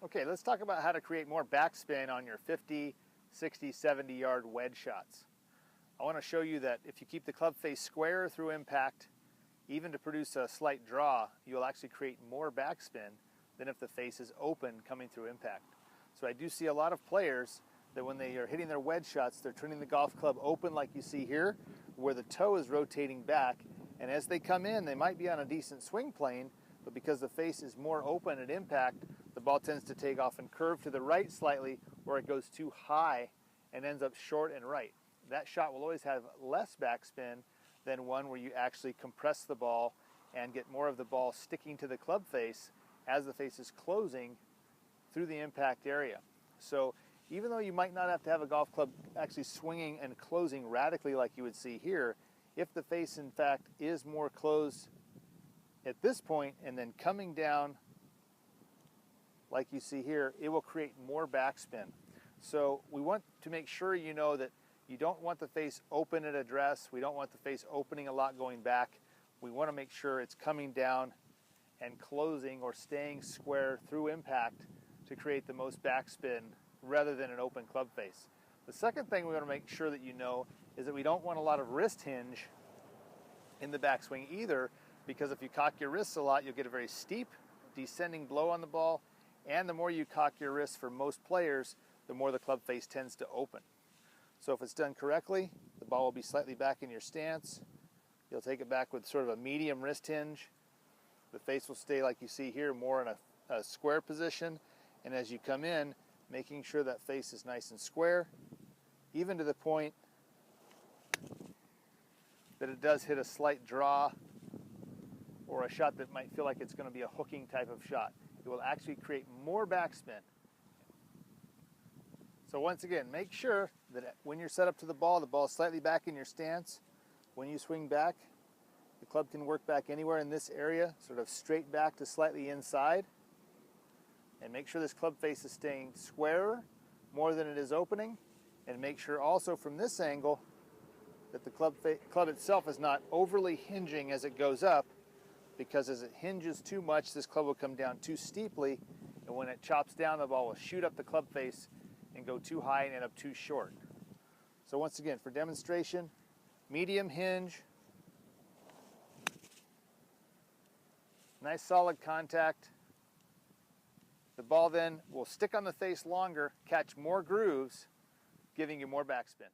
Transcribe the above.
Okay, let's talk about how to create more backspin on your 50, 60, 70 yard wedge shots. I want to show you that if you keep the club face square through impact, even to produce a slight draw, you'll actually create more backspin than if the face is open coming through impact. So I do see a lot of players that when they are hitting their wedge shots, they're turning the golf club open like you see here, where the toe is rotating back, and as they come in, they might be on a decent swing plane, but because the face is more open at impact, the ball tends to take off and curve to the right slightly, where it goes too high and ends up short and right. That shot will always have less backspin than one where you actually compress the ball and get more of the ball sticking to the club face as the face is closing through the impact area. So even though you might not have to have a golf club actually swinging and closing radically like you would see here, if the face in fact is more closed at this point and then coming down like you see here, it will create more backspin. So we want to make sure you know that you don't want the face open at address. We don't want the face opening a lot going back. We want to make sure it's coming down and closing or staying square through impact to create the most backspin rather than an open club face. The second thing we want to make sure that you know is that we don't want a lot of wrist hinge in the backswing either, because if you cock your wrists a lot, you'll get a very steep descending blow on the ball, and the more you cock your wrists for most players, the more the club face tends to open. So if it's done correctly, the ball will be slightly back in your stance. You'll take it back with sort of a medium wrist hinge. The face will stay like you see here, more in a square position, and as you come in, making sure that face is nice and square, even to the point that it does hit a slight draw or a shot that might feel like it's going to be a hooking type of shot. It will actually create more backspin. So once again, make sure that when you're set up to the ball is slightly back in your stance. When you swing back, the club can work back anywhere in this area, sort of straight back to slightly inside. And make sure this club face is staying squarer more than it is opening. And make sure also from this angle that the club itself is not overly hinging as it goes up, because as it hinges too much, this club will come down too steeply, and when it chops down, the ball will shoot up the club face and go too high and end up too short. So once again, for demonstration, medium hinge, nice solid contact. The ball then will stick on the face longer, catch more grooves, giving you more backspin.